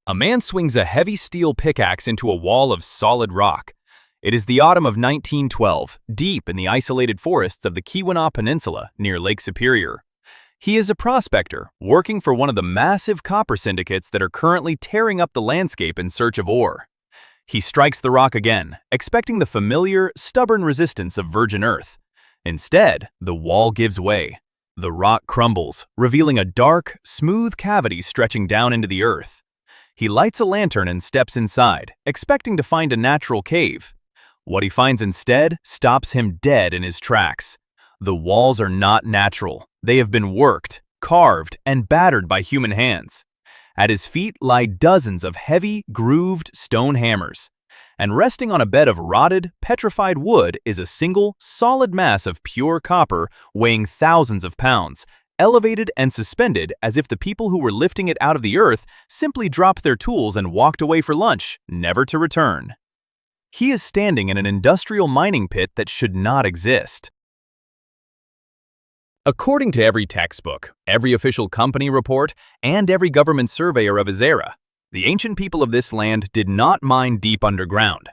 A man swings a heavy steel pickaxe into a wall of solid rock. It is the autumn of 1912, deep in the isolated forests of the Keweenaw Peninsula near Lake Superior. He is a prospector, working for one of the massive copper syndicates that are currently tearing up the landscape in search of ore. He strikes the rock again, expecting the familiar, stubborn resistance of virgin earth. Instead, the wall gives way. The rock crumbles, revealing a dark, smooth cavity stretching down into the earth. He lights a lantern and steps inside, expecting to find a natural cave. What he finds instead stops him dead in his tracks. The walls are not natural. They have been worked, carved, and battered by human hands. At his feet lie dozens of heavy, grooved stone hammers. And resting on a bed of rotted, petrified wood is a single, solid mass of pure copper weighing thousands of pounds, elevated and suspended as if the people who were lifting it out of the earth simply dropped their tools and walked away for lunch, never to return. He is standing in an industrial mining pit that should not exist. According to every textbook, every official company report, and every government surveyor of his era, the ancient people of this land did not mine deep underground.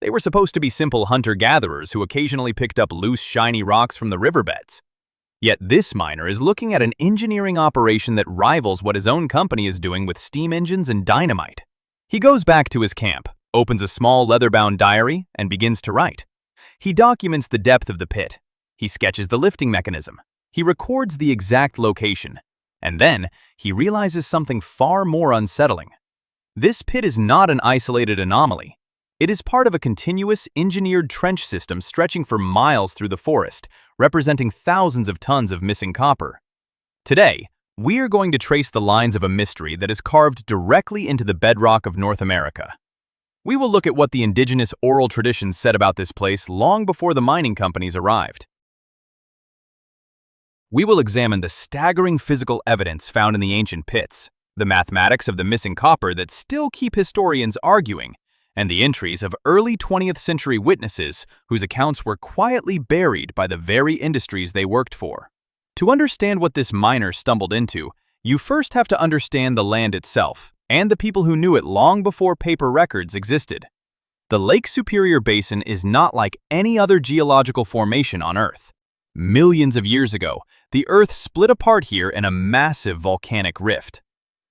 They were supposed to be simple hunter-gatherers who occasionally picked up loose, shiny rocks from the riverbeds. Yet this miner is looking at an engineering operation that rivals what his own company is doing with steam engines and dynamite. He goes back to his camp, opens a small leather-bound diary, and begins to write. He documents the depth of the pit. He sketches the lifting mechanism. He records the exact location. And then, he realizes something far more unsettling. This pit is not an isolated anomaly. It is part of a continuous, engineered trench system stretching for miles through the forest, representing thousands of tons of missing copper. Today, we are going to trace the lines of a mystery that is carved directly into the bedrock of North America. We will look at what the indigenous oral traditions said about this place long before the mining companies arrived. We will examine the staggering physical evidence found in the ancient pits, the mathematics of the missing copper that still keep historians arguing, and the entries of early 20th century witnesses whose accounts were quietly buried by the very industries they worked for. To understand what this miner stumbled into, you first have to understand the land itself and the people who knew it long before paper records existed. The Lake Superior Basin is not like any other geological formation on Earth. Millions of years ago, the Earth split apart here in a massive volcanic rift.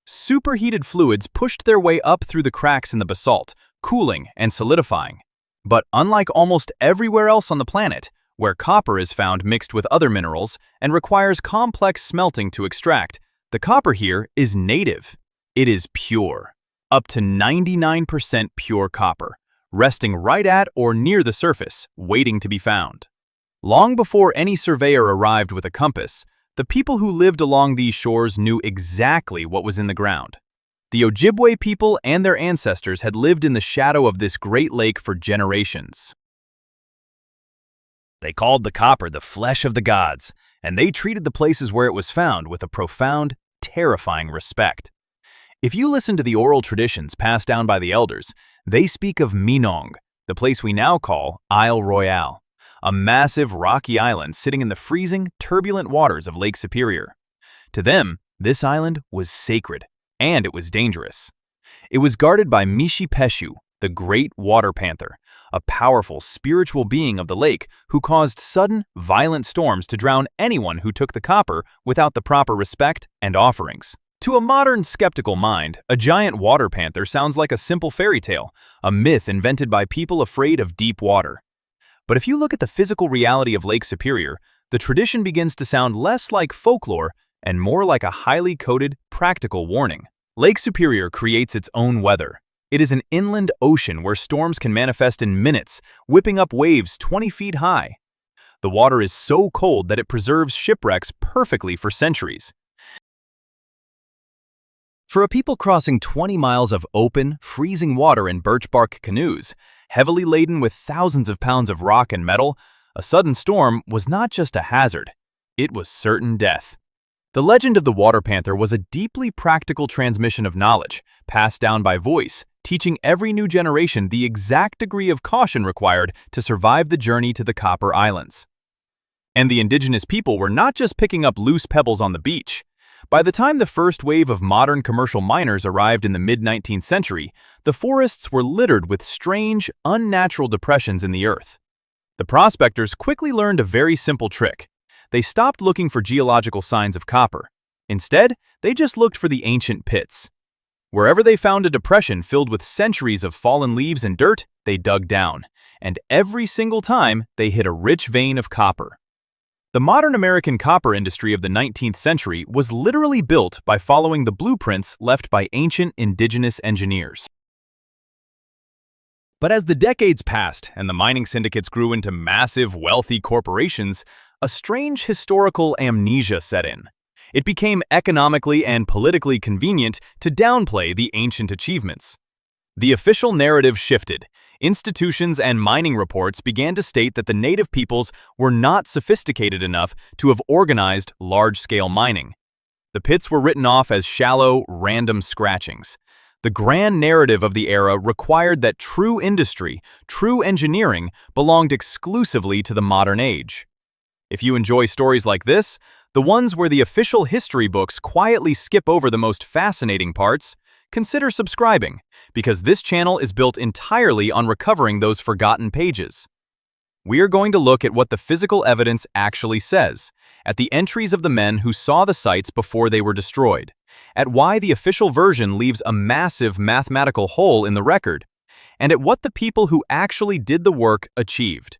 Superheated fluids pushed their way up through the cracks in the basalt, cooling and solidifying. But unlike almost everywhere else on the planet, where copper is found mixed with other minerals and requires complex smelting to extract, the copper here is native. It is pure, up to 99% pure copper, resting right at or near the surface, waiting to be found. Long before any surveyor arrived with a compass, the people who lived along these shores knew exactly what was in the ground. The Ojibwe people and their ancestors had lived in the shadow of this great lake for generations. They called the copper the flesh of the gods, and they treated the places where it was found with a profound, terrifying respect. If you listen to the oral traditions passed down by the elders, they speak of Minong, the place we now call Isle Royale, a massive rocky island sitting in the freezing, turbulent waters of Lake Superior. To them, this island was sacred, and it was dangerous. It was guarded by Mishi-Peshu, the great water panther, a powerful spiritual being of the lake who caused sudden, violent storms to drown anyone who took the copper without the proper respect and offerings. To a modern, skeptical mind, a giant water panther sounds like a simple fairy tale, a myth invented by people afraid of deep water. But if you look at the physical reality of Lake Superior, the tradition begins to sound less like folklore and more like a highly coded, practical warning. Lake Superior creates its own weather. It is an inland ocean where storms can manifest in minutes, whipping up waves 20 feet high. The water is so cold that it preserves shipwrecks perfectly for centuries. For a people crossing 20 miles of open, freezing water in birch bark canoes, heavily laden with thousands of pounds of rock and metal, a sudden storm was not just a hazard, it was certain death. The legend of the water panther was a deeply practical transmission of knowledge, passed down by voice, teaching every new generation the exact degree of caution required to survive the journey to the Copper Islands. And the indigenous people were not just picking up loose pebbles on the beach. By the time the first wave of modern commercial miners arrived in the mid-19th century, the forests were littered with strange, unnatural depressions in the earth. The prospectors quickly learned a very simple trick. They stopped looking for geological signs of copper. Instead, they just looked for the ancient pits. Wherever they found a depression filled with centuries of fallen leaves and dirt, they dug down, and every single time they hit a rich vein of copper. The modern American copper industry of the 19th century was literally built by following the blueprints left by ancient indigenous engineers. But as the decades passed and the mining syndicates grew into massive, wealthy corporations, a strange historical amnesia set in. It became economically and politically convenient to downplay the ancient achievements. The official narrative shifted. Institutions and mining reports began to state that the native peoples were not sophisticated enough to have organized large-scale mining. The pits were written off as shallow, random scratchings. The grand narrative of the era required that true industry, true engineering, belonged exclusively to the modern age. If you enjoy stories like this, the ones where the official history books quietly skip over the most fascinating parts, consider subscribing, because this channel is built entirely on recovering those forgotten pages. We are going to look at what the physical evidence actually says, at the entries of the men who saw the sites before they were destroyed, at why the official version leaves a massive mathematical hole in the record, and at what the people who actually did the work achieved.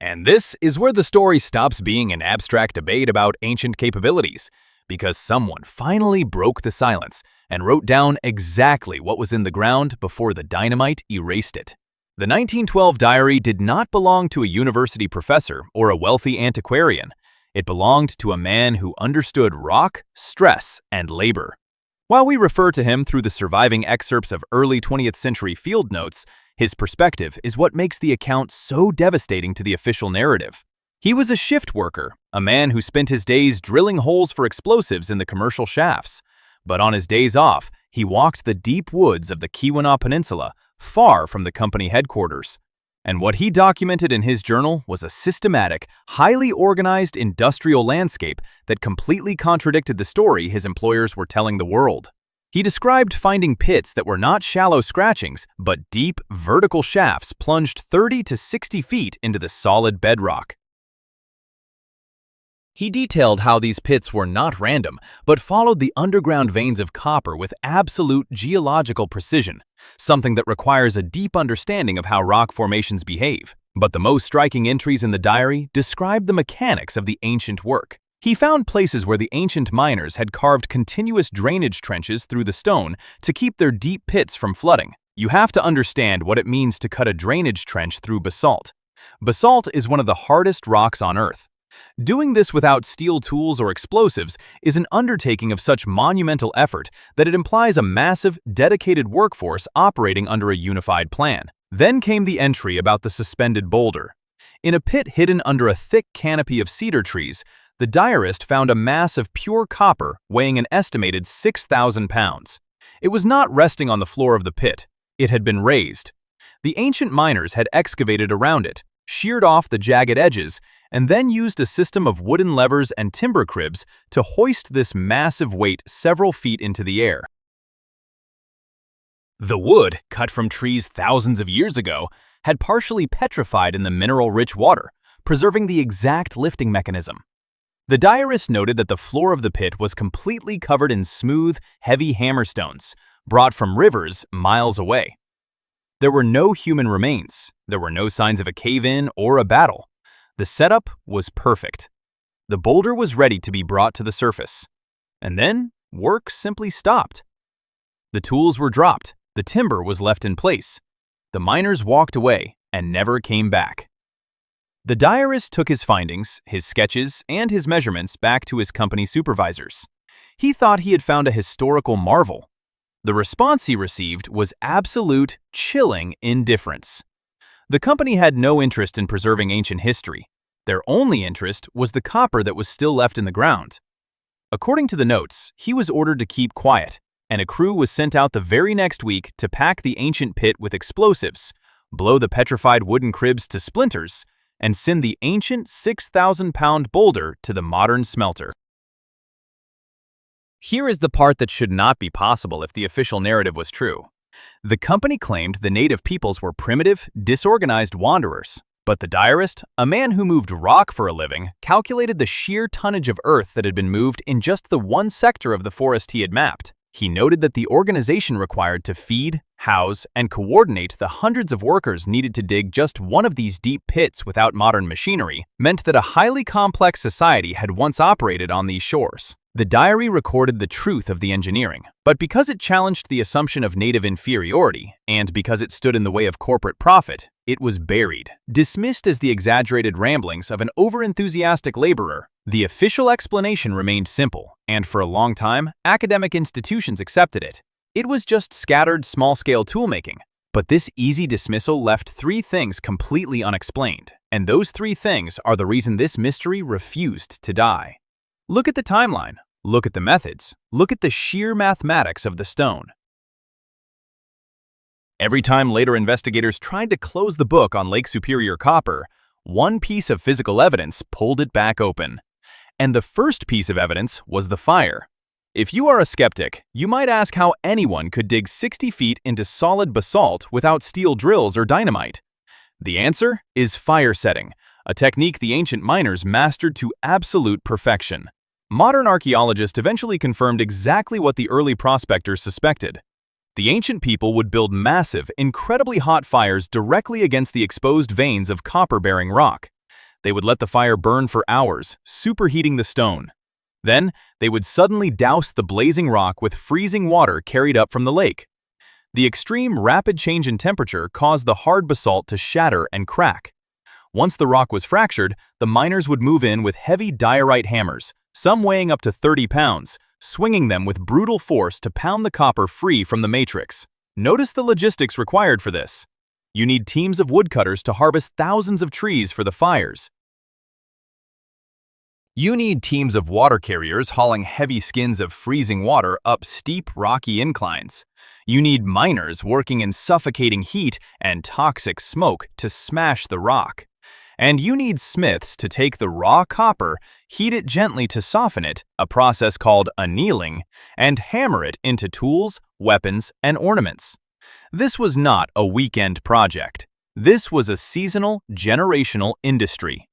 And this is where the story stops being an abstract debate about ancient capabilities, because someone finally broke the silence and wrote down exactly what was in the ground before the dynamite erased it. The 1912 diary did not belong to a university professor or a wealthy antiquarian. It belonged to a man who understood rock, stress, and labor. While we refer to him through the surviving excerpts of early 20th century field notes, his perspective is what makes the account so devastating to the official narrative. He was a shift worker, a man who spent his days drilling holes for explosives in the commercial shafts. But on his days off, he walked the deep woods of the Keweenaw Peninsula, far from the company headquarters. And what he documented in his journal was a systematic, highly organized industrial landscape that completely contradicted the story his employers were telling the world. He described finding pits that were not shallow scratchings, but deep, vertical shafts plunged 30 to 60 feet into the solid bedrock. He detailed how these pits were not random, but followed the underground veins of copper with absolute geological precision, something that requires a deep understanding of how rock formations behave. But the most striking entries in the diary describe the mechanics of the ancient work. He found places where the ancient miners had carved continuous drainage trenches through the stone to keep their deep pits from flooding. You have to understand what it means to cut a drainage trench through basalt. Basalt is one of the hardest rocks on Earth. Doing this without steel tools or explosives is an undertaking of such monumental effort that it implies a massive, dedicated workforce operating under a unified plan. Then came the entry about the suspended boulder. In a pit hidden under a thick canopy of cedar trees, the diarist found a mass of pure copper weighing an estimated 6,000 pounds. It was not resting on the floor of the pit. It had been raised. The ancient miners had excavated around it, sheared off the jagged edges, and then used a system of wooden levers and timber cribs to hoist this massive weight several feet into the air. The wood, cut from trees thousands of years ago, had partially petrified in the mineral-rich water, preserving the exact lifting mechanism. The diarist noted that the floor of the pit was completely covered in smooth, heavy hammerstones, brought from rivers miles away. There were no human remains. There were no signs of a cave-in or a battle. The setup was perfect. The boulder was ready to be brought to the surface. And then, work simply stopped. The tools were dropped. The timber was left in place. The miners walked away and never came back. The diarist took his findings, his sketches, and his measurements back to his company supervisors. He thought he had found a historical marvel. The response he received was absolute, chilling indifference. The company had no interest in preserving ancient history. Their only interest was the copper that was still left in the ground. According to the notes, he was ordered to keep quiet, and a crew was sent out the very next week to pack the ancient pit with explosives, blow the petrified wooden cribs to splinters, and send the ancient 6,000-pound boulder to the modern smelter. Here is the part that should not be possible if the official narrative was true. The company claimed the native peoples were primitive, disorganized wanderers. But the diarist, a man who moved rock for a living, calculated the sheer tonnage of earth that had been moved in just the one sector of the forest he had mapped. He noted that the organization required to feed, house, and coordinate the hundreds of workers needed to dig just one of these deep pits without modern machinery meant that a highly complex society had once operated on these shores. The diary recorded the truth of the engineering, but because it challenged the assumption of native inferiority, and because it stood in the way of corporate profit, it was buried, dismissed as the exaggerated ramblings of an overenthusiastic laborer. The official explanation remained simple, and for a long time, academic institutions accepted it. It was just scattered, small-scale toolmaking. But this easy dismissal left three things completely unexplained, and those three things are the reason this mystery refused to die. Look at the timeline, look at the methods, look at the sheer mathematics of the stone. Every time later investigators tried to close the book on Lake Superior copper, one piece of physical evidence pulled it back open. And the first piece of evidence was the fire. If you are a skeptic, you might ask how anyone could dig 60 feet into solid basalt without steel drills or dynamite. The answer is fire setting, a technique the ancient miners mastered to absolute perfection. Modern archaeologists eventually confirmed exactly what the early prospectors suspected. The ancient people would build massive, incredibly hot fires directly against the exposed veins of copper-bearing rock. They would let the fire burn for hours, superheating the stone. Then, they would suddenly douse the blazing rock with freezing water carried up from the lake. The extreme, rapid change in temperature caused the hard basalt to shatter and crack. Once the rock was fractured, the miners would move in with heavy diorite hammers, some weighing up to 30 pounds, swinging them with brutal force to pound the copper free from the matrix. Notice the logistics required for this. You need teams of woodcutters to harvest thousands of trees for the fires. You need teams of water carriers hauling heavy skins of freezing water up steep, rocky inclines. You need miners working in suffocating heat and toxic smoke to smash the rock. And you need smiths to take the raw copper, heat it gently to soften it, a process called annealing, and hammer it into tools, weapons, and ornaments. This was not a weekend project. This was a seasonal, generational industry.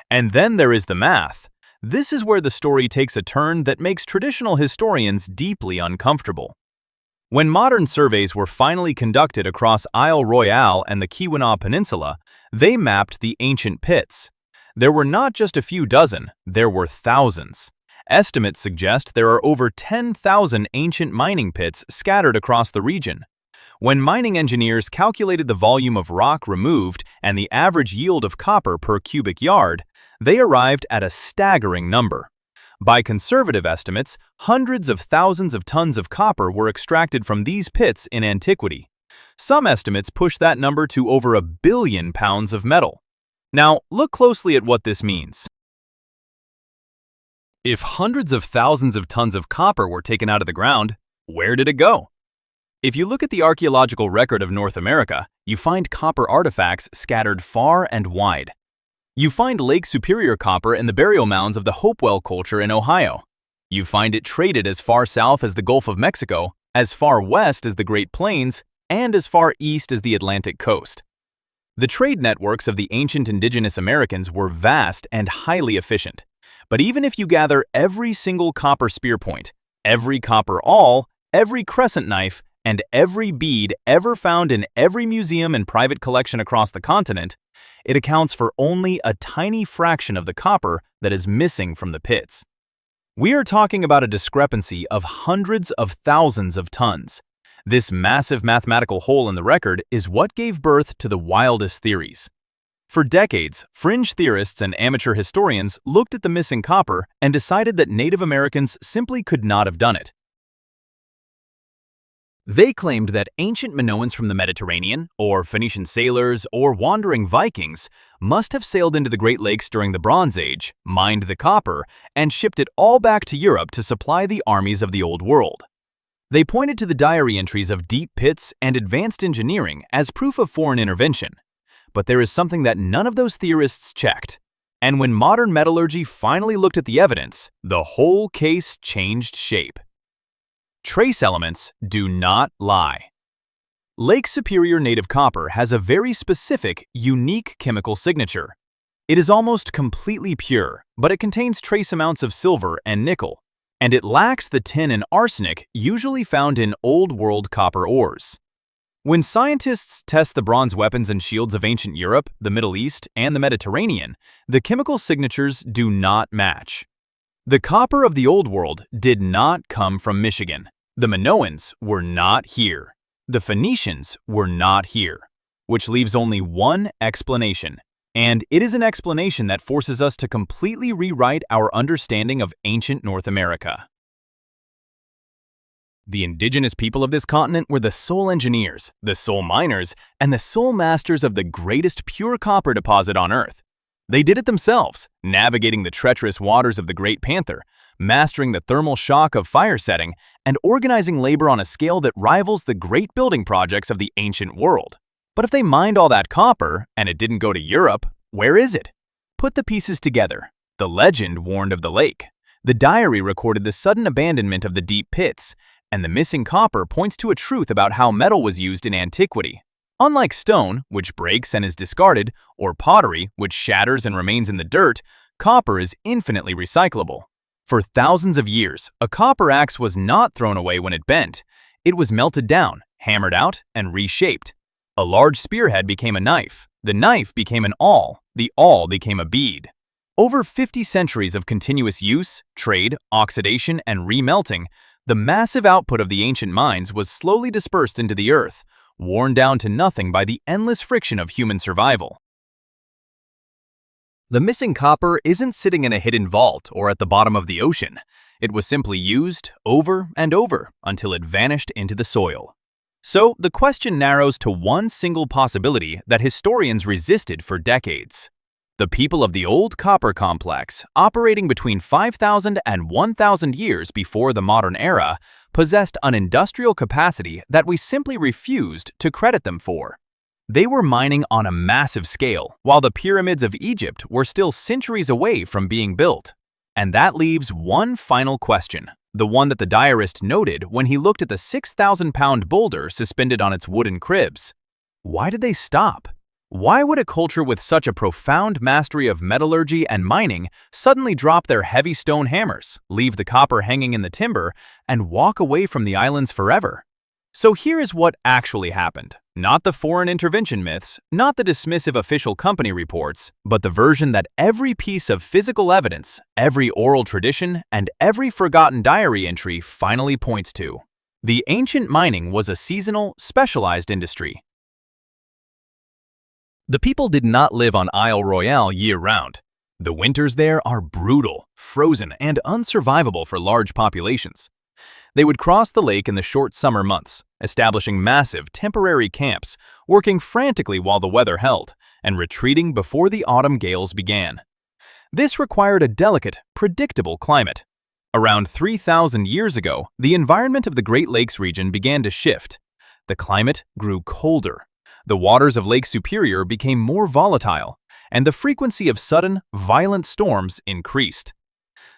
And then there is the math. This is where the story takes a turn that makes traditional historians deeply uncomfortable. When modern surveys were finally conducted across Isle Royale and the Keweenaw Peninsula, they mapped the ancient pits. There were not just a few dozen, there were thousands. Estimates suggest there are over 10,000 ancient mining pits scattered across the region. When mining engineers calculated the volume of rock removed and the average yield of copper per cubic yard, they arrived at a staggering number. By conservative estimates, hundreds of thousands of tons of copper were extracted from these pits in antiquity. Some estimates push that number to over 1 billion pounds of metal. Now, look closely at what this means. If hundreds of thousands of tons of copper were taken out of the ground, where did it go? If you look at the archaeological record of North America, you find copper artifacts scattered far and wide. You find Lake Superior copper in the burial mounds of the Hopewell culture in Ohio. You find it traded as far south as the Gulf of Mexico, as far west as the Great Plains, and as far east as the Atlantic coast. The trade networks of the ancient indigenous Americans were vast and highly efficient. But even if you gather every single copper spear point, every copper awl, every crescent knife, and every bead ever found in every museum and private collection across the continent, it accounts for only a tiny fraction of the copper that is missing from the pits. We are talking about a discrepancy of hundreds of thousands of tons. This massive mathematical hole in the record is what gave birth to the wildest theories. For decades, fringe theorists and amateur historians looked at the missing copper and decided that Native Americans simply could not have done it. They claimed that ancient Minoans from the Mediterranean, or Phoenician sailors, or wandering Vikings must have sailed into the Great Lakes during the Bronze Age, mined the copper, and shipped it all back to Europe to supply the armies of the Old World. They pointed to the diary entries of deep pits and advanced engineering as proof of foreign intervention. But there is something that none of those theorists checked. And when modern metallurgy finally looked at the evidence, the whole case changed shape. Trace elements do not lie. Lake Superior native copper has a very specific, unique chemical signature. It is almost completely pure, but it contains trace amounts of silver and nickel, and it lacks the tin and arsenic usually found in Old World copper ores. When scientists test the bronze weapons and shields of ancient Europe, the Middle East, and the Mediterranean, the chemical signatures do not match. The copper of the Old World did not come from Michigan. The Minoans were not here. The Phoenicians were not here, which leaves only one explanation. And it is an explanation that forces us to completely rewrite our understanding of ancient North America. The indigenous people of this continent were the sole engineers, the sole miners, and the sole masters of the greatest pure copper deposit on Earth. They did it themselves, navigating the treacherous waters of the Great Panther, mastering the thermal shock of fire setting, and organizing labor on a scale that rivals the great building projects of the ancient world. But if they mined all that copper, and it didn't go to Europe, where is it? Put the pieces together. The legend warned of the lake. The diary recorded the sudden abandonment of the deep pits, and the missing copper points to a truth about how metal was used in antiquity. Unlike stone, which breaks and is discarded, or pottery, which shatters and remains in the dirt, copper is infinitely recyclable. For thousands of years, a copper axe was not thrown away when it bent. It was melted down, hammered out, and reshaped. A large spearhead became a knife. The knife became an awl. The awl became a bead. Over 50 centuries of continuous use, trade, oxidation, and remelting, the massive output of the ancient mines was slowly dispersed into the earth, worn down to nothing by the endless friction of human survival. The missing copper isn't sitting in a hidden vault or at the bottom of the ocean. It was simply used over and over until it vanished into the soil. So the question narrows to one single possibility that historians resisted for decades. The people of the old copper complex, operating between 5,000 and 1,000 years before the modern era, possessed an industrial capacity that we simply refused to credit them for. They were mining on a massive scale, while the pyramids of Egypt were still centuries away from being built. And that leaves one final question, the one that the diarist noted when he looked at the 6,000-pound boulder suspended on its wooden cribs. Why did they stop? Why would a culture with such a profound mastery of metallurgy and mining suddenly drop their heavy stone hammers, leave the copper hanging in the timber, and walk away from the islands forever? So here is what actually happened. Not the foreign intervention myths, not the dismissive official company reports, but the version that every piece of physical evidence, every oral tradition, and every forgotten diary entry finally points to. The ancient mining was a seasonal, specialized industry. The people did not live on Isle Royale year-round. The winters there are brutal, frozen, and unsurvivable for large populations. They would cross the lake in the short summer months, establishing massive, temporary camps, working frantically while the weather held, and retreating before the autumn gales began. This required a delicate, predictable climate. Around 3,000 years ago, the environment of the Great Lakes region began to shift. The climate grew colder. The waters of Lake Superior became more volatile, and the frequency of sudden, violent storms increased.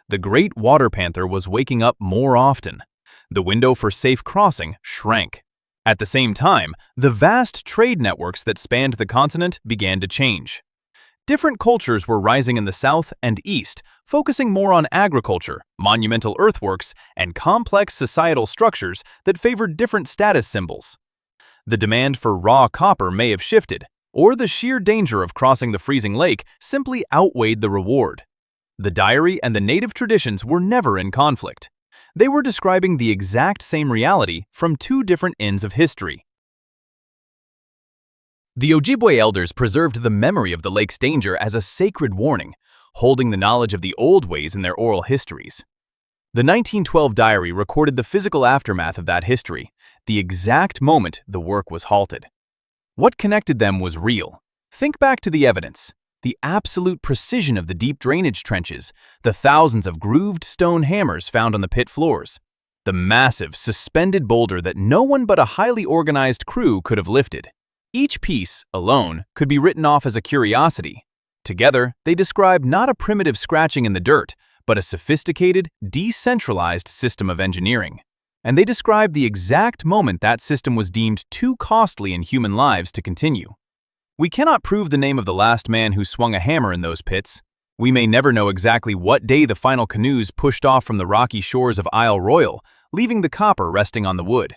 The great water panther was waking up more often. The window for safe crossing shrank. At the same time, the vast trade networks that spanned the continent began to change. Different cultures were rising in the south and east, focusing more on agriculture, monumental earthworks, and complex societal structures that favored different status symbols. The demand for raw copper may have shifted, or the sheer danger of crossing the freezing lake simply outweighed the reward. The diary and the native traditions were never in conflict. They were describing the exact same reality from two different ends of history. The Ojibwe elders preserved the memory of the lake's danger as a sacred warning, holding the knowledge of the old ways in their oral histories. The 1912 diary recorded the physical aftermath of that history, the exact moment the work was halted. What connected them was real. Think back to the evidence. The absolute precision of the deep drainage trenches, the thousands of grooved stone hammers found on the pit floors, the massive, suspended boulder that no one but a highly organized crew could have lifted. Each piece, alone, could be written off as a curiosity. Together, they describe not a primitive scratching in the dirt, but a sophisticated, decentralized system of engineering. and they described the exact moment that system was deemed too costly in human lives to continue. We cannot prove the name of the last man who swung a hammer in those pits. We may never know exactly what day the final canoes pushed off from the rocky shores of Isle Royale, leaving the copper resting on the wood.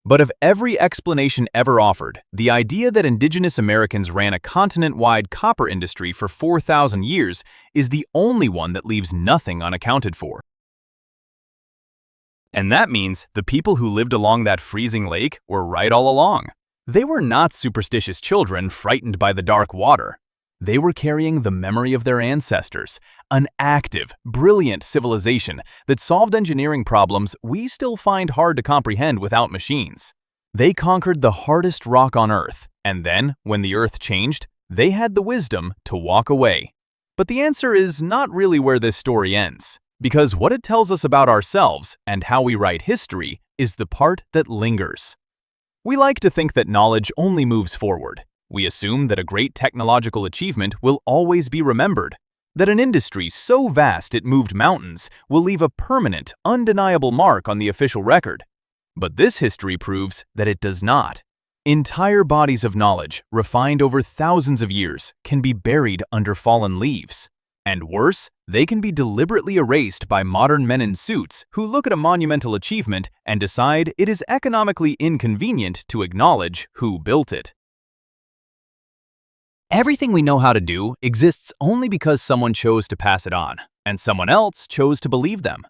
But of every explanation ever offered, the idea that Indigenous Americans ran a continent-wide copper industry for 4,000 years is the only one that leaves nothing unaccounted for. And that means the people who lived along that freezing lake were right all along. They were not superstitious children frightened by the dark water. They were carrying the memory of their ancestors, an active, brilliant civilization that solved engineering problems we still find hard to comprehend without machines. They conquered the hardest rock on Earth, and then, when the Earth changed, they had the wisdom to walk away. But the answer is not really where this story ends, because what it tells us about ourselves and how we write history is the part that lingers. We like to think that knowledge only moves forward. We assume that a great technological achievement will always be remembered, that an industry so vast it moved mountains will leave a permanent, undeniable mark on the official record. But this history proves that it does not. Entire bodies of knowledge, refined over thousands of years, can be buried under fallen leaves. And worse, they can be deliberately erased by modern men in suits who look at a monumental achievement and decide it is economically inconvenient to acknowledge who built it. Everything we know how to do exists only because someone chose to pass it on, and someone else chose to believe them.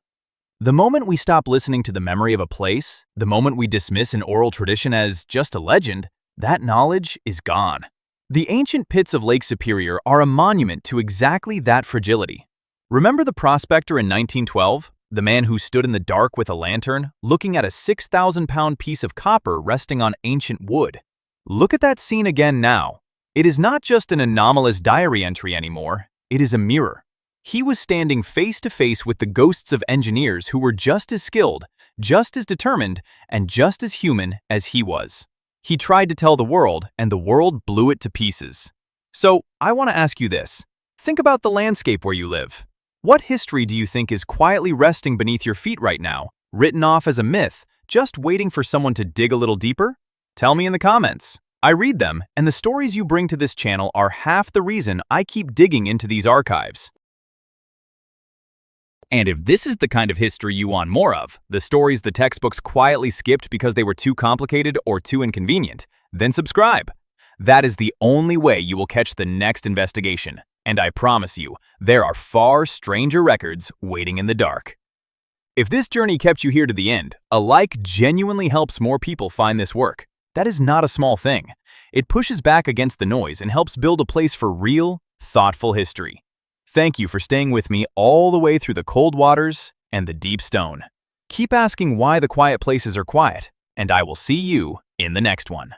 The moment we stop listening to the memory of a place, the moment we dismiss an oral tradition as just a legend, that knowledge is gone. The ancient pits of Lake Superior are a monument to exactly that fragility. Remember the prospector in 1912? The man who stood in the dark with a lantern, looking at a 6,000-pound piece of copper resting on ancient wood. Look at that scene again now. It is not just an anomalous diary entry anymore, it is a mirror. He was standing face to face with the ghosts of engineers who were just as skilled, just as determined, and just as human as he was. He tried to tell the world, and the world blew it to pieces. So, I want to ask you this. Think about the landscape where you live. What history do you think is quietly resting beneath your feet right now, written off as a myth, just waiting for someone to dig a little deeper? Tell me in the comments. I read them, and the stories you bring to this channel are half the reason I keep digging into these archives. And if this is the kind of history you want more of, the stories the textbooks quietly skipped because they were too complicated or too inconvenient, then subscribe. That is the only way you will catch the next investigation, and I promise you, there are far stranger records waiting in the dark. If this journey kept you here to the end, a like genuinely helps more people find this work. That is not a small thing. It pushes back against the noise and helps build a place for real, thoughtful history. Thank you for staying with me all the way through the cold waters and the deep stone. Keep asking why the quiet places are quiet, and I will see you in the next one.